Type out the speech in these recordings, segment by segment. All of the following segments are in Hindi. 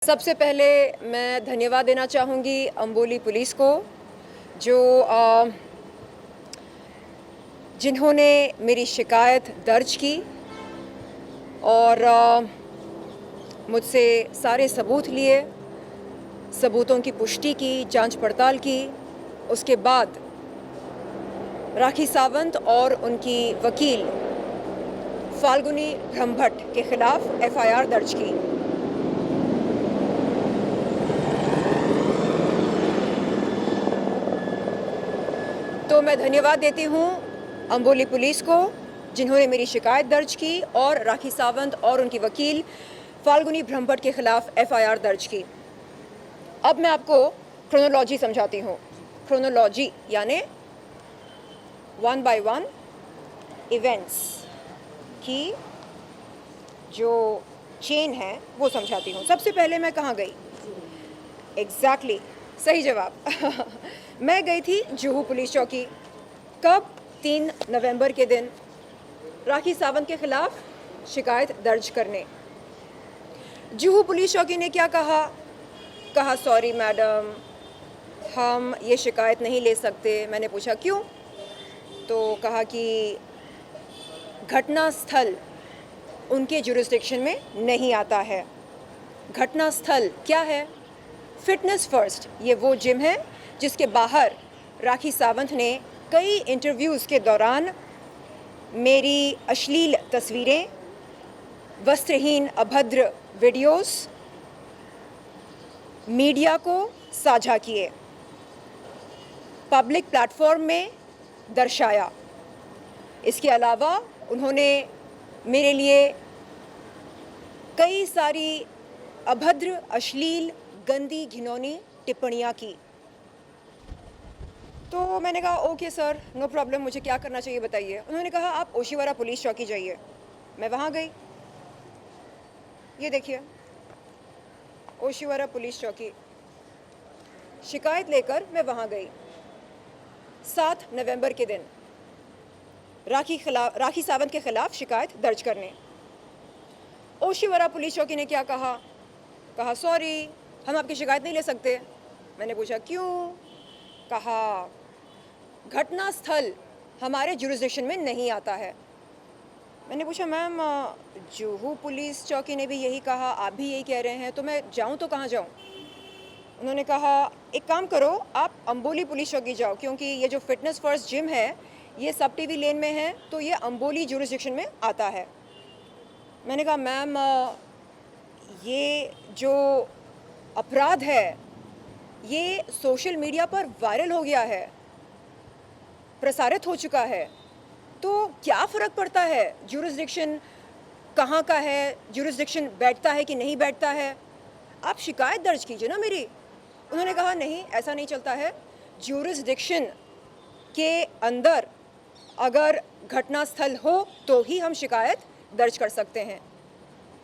सबसे पहले मैं धन्यवाद देना चाहूँगी अंबोली पुलिस को जो जिन्होंने मेरी शिकायत दर्ज की और मुझसे सारे सबूत लिए, सबूतों की पुष्टि की, जांच पड़ताल की। उसके बाद राखी सावंत और उनकी वकील फाल्गुनी ब्रह्मभट्ट के खिलाफ एफआईआर दर्ज की। तो मैं धन्यवाद देती हूँ अंबोली पुलिस को जिन्होंने मेरी शिकायत दर्ज की और राखी सावंत और उनकी वकील फाल्गुनी ब्रह्मभट्ट के खिलाफ एफआईआर दर्ज की। अब मैं आपको क्रोनोलॉजी समझाती हूँ। क्रोनोलॉजी यानी 1 by 1 इवेंट्स की जो चेन है वो समझाती हूँ। सबसे पहले मैं कहाँ गई? एग्जैक्टली सही जवाब मैं गई थी जुहू पुलिस चौकी। कब? 3 नवंबर के दिन राखी सावंत के खिलाफ शिकायत दर्ज करने। जुहू पुलिस चौकी ने क्या कहा सॉरी मैडम, हम ये शिकायत नहीं ले सकते। मैंने पूछा क्यों? तो कहा कि घटना स्थल उनके जुरिस्डिक्शन में नहीं आता है। घटना स्थल क्या है? फिटनेस फर्स्ट, ये वो जिम है जिसके बाहर राखी सावंत ने कई इंटरव्यूज़ के दौरान मेरी अश्लील तस्वीरें, वस्त्रहीन अभद्र वीडियोस मीडिया को साझा किए, पब्लिक प्लेटफॉर्म में दर्शाया। इसके अलावा उन्होंने मेरे लिए कई सारी अभद्र, अश्लील, गंदी, घिनौनी टिप्पणियाँ की। तो मैंने कहा ओके सर, नो प्रॉब्लम, मुझे क्या करना चाहिए बताइए। उन्होंने कहा आप ओशीवारा पुलिस चौकी जाइए। मैं वहाँ गई। ये देखिए ओशीवारा पुलिस चौकी, शिकायत लेकर मैं वहाँ गई 7 नवंबर के दिन राखी सावंत के खिलाफ शिकायत दर्ज करने। ओशीवारा पुलिस चौकी ने क्या कहा सॉरी, हम आपकी शिकायत नहीं ले सकते। मैंने पूछा क्यों? कहा घटना स्थल हमारे जुरिस्डिक्शन में नहीं आता है। मैंने पूछा मैम, जुहू पुलिस चौकी ने भी यही कहा, आप भी यही कह रहे हैं, तो मैं जाऊं तो कहाँ जाऊं? उन्होंने कहा एक काम करो, आप अंबोली पुलिस चौकी जाओ, क्योंकि ये जो फिटनेस फर्स्ट जिम है ये सब टीवी लेन में है, तो ये अंबोली जुरिस्डिक्शन में आता है। मैंने कहा मैम, ये जो अपराध है ये सोशल मीडिया पर वायरल हो गया है, प्रसारित हो चुका है, तो क्या फ़र्क पड़ता है जुरिस्डिक्शन कहाँ का है, जुरिस्डिक्शन बैठता है कि नहीं बैठता है, आप शिकायत दर्ज कीजिए ना मेरी। उन्होंने कहा नहीं, ऐसा नहीं चलता है, जुरिस्डिक्शन के अंदर अगर घटना स्थल हो तो ही हम शिकायत दर्ज कर सकते हैं,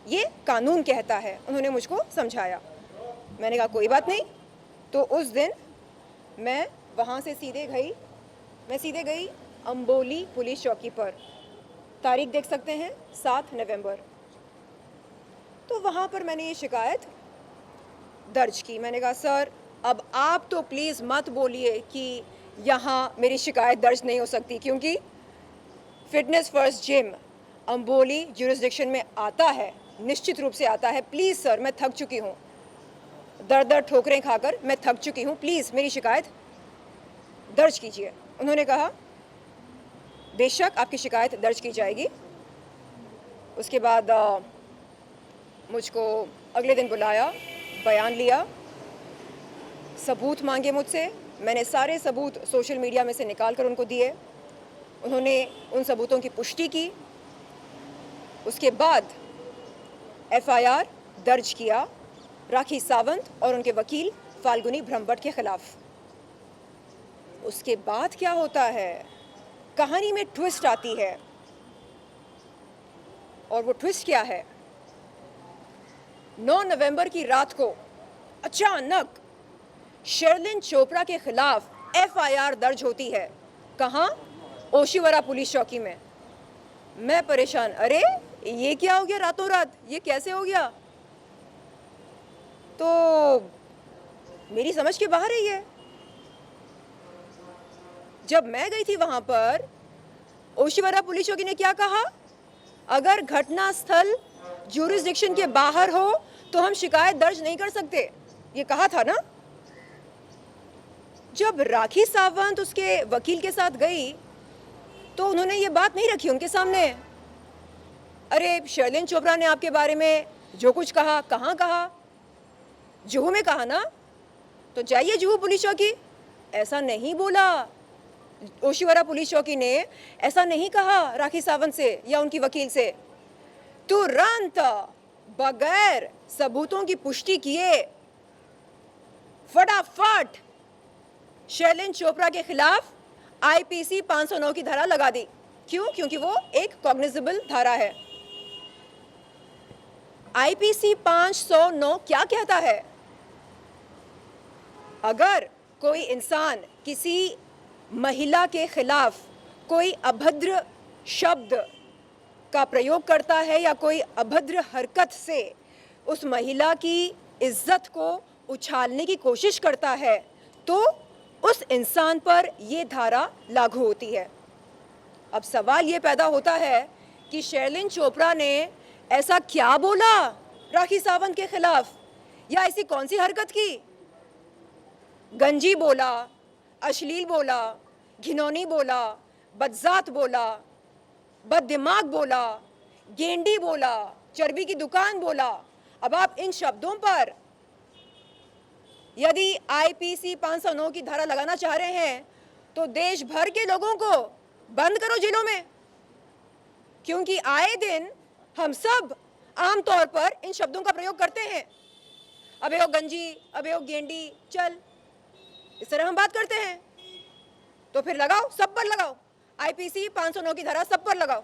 ये कानून कहता है। उन्होंने मुझको समझाया। मैंने कहा कोई बात नहीं। तो उस दिन मैं वहाँ से सीधे गई अंबोली पुलिस चौकी पर। तारीख देख सकते हैं 7 नवंबर। तो वहाँ पर मैंने ये शिकायत दर्ज की। मैंने कहा सर, अब आप तो प्लीज़ मत बोलिए कि यहाँ मेरी शिकायत दर्ज नहीं हो सकती, क्योंकि fitness first gym Amboli jurisdiction में आता है, निश्चित रूप से आता है। प्लीज़ सर, मैं थक चुकी हूँ, दर ठोकरें खाकर मैं थक चुकी हूँ, प्लीज़ मेरी शिकायत दर्ज कीजिए। उन्होंने कहा बेशक आपकी शिकायत दर्ज की जाएगी। उसके बाद मुझको अगले दिन बुलाया, बयान लिया, सबूत मांगे मुझसे। मैंने सारे सबूत सोशल मीडिया में से निकाल कर उनको दिए। उन्होंने उन सबूतों की पुष्टि की। उसके बाद एफआईआर दर्ज किया राखी सावंत और उनके वकील फाल्गुनी ब्रह्मभट्ट के खिलाफ। उसके बाद क्या होता है, कहानी में ट्विस्ट आती है, और वो ट्विस्ट क्या है? 9 नवंबर की रात को अचानक शर्लिन चोपड़ा के खिलाफ एफआईआर दर्ज होती है। कहाँ? ओशीवारा पुलिस चौकी में। मैं परेशान, अरे ये क्या हो गया रातों रात, ये कैसे हो गया? मेरी समझ के बाहर है ये। जब मैं गई थी वहां पर, ओशिवरा पुलिस चौकी ने क्या कहा? अगर घटना स्थल ज्यूरिसडिक्शन के बाहर हो तो हम शिकायत दर्ज नहीं कर सकते, ये कहा था ना। जब राखी सावंत उसके वकील के साथ गई तो उन्होंने ये बात नहीं रखी उनके सामने। अरे शर्लिन चोपड़ा ने आपके बारे में जो कुछ कहा, कहाँ कहा? जुहू में कहा ना, तो जाइए जुहू पुलिस चौकी। ऐसा नहीं बोला, ओशिवरा पुलिस चौकी ने ऐसा नहीं कहा राखी सावंत से या उनकी वकील से। तुरंत बगैर सबूतों की पुष्टि किए फटाफट शर्लिन चोपड़ा के खिलाफ आईपीसी 509 की धारा लगा दी। क्यों? क्योंकि वो एक कॉग्निजेबल धारा है। आईपीसी 509 क्या कहता है? अगर कोई इंसान किसी महिला के खिलाफ कोई अभद्र शब्द का प्रयोग करता है या कोई अभद्र हरकत से उस महिला की इज्जत को उछालने की कोशिश करता है, तो उस इंसान पर ये धारा लागू होती है। अब सवाल ये पैदा होता है कि शर्लिन चोपड़ा ने ऐसा क्या बोला राखी सावंत के खिलाफ, या ऐसी कौन सी हरकत की? गंजी बोला, अश्लील बोला, घिनौनी बोला, बदजात बोला, बददिमाग बोला, गेंडी बोला, चर्बी की दुकान बोला। अब आप इन शब्दों पर यदि आईपीसी 509 की धारा लगाना चाह रहे हैं तो देश भर के लोगों को बंद करो जेलों में, क्योंकि आए दिन हम सब आमतौर पर इन शब्दों का प्रयोग करते हैं। अबे हो गंजी, अबे हो गेंडी, चल, इस तरह हम बात करते हैं। तो फिर लगाओ, सब पर लगाओ, आईपीसी 509 की धारा सब पर लगाओ।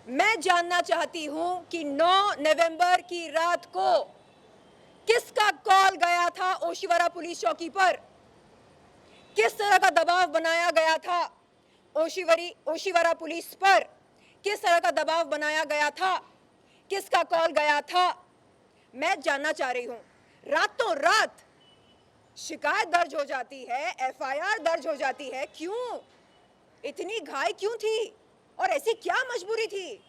मैं जानना चाहती हूं कि 9 नवंबर की रात को किसका कॉल गया था ओशिवरा पुलिस चौकी पर? किस तरह का दबाव बनाया गया था ओशिवरा पुलिस पर? किस तरह का दबाव बनाया गया था? किसका कॉल गया था? मैं जानना चाह रही हूं। रातों रात शिकायत दर्ज हो जाती है, एफआईआर दर्ज हो जाती है, क्यों? इतनी घाई क्यों थी और ऐसी क्या मजबूरी थी?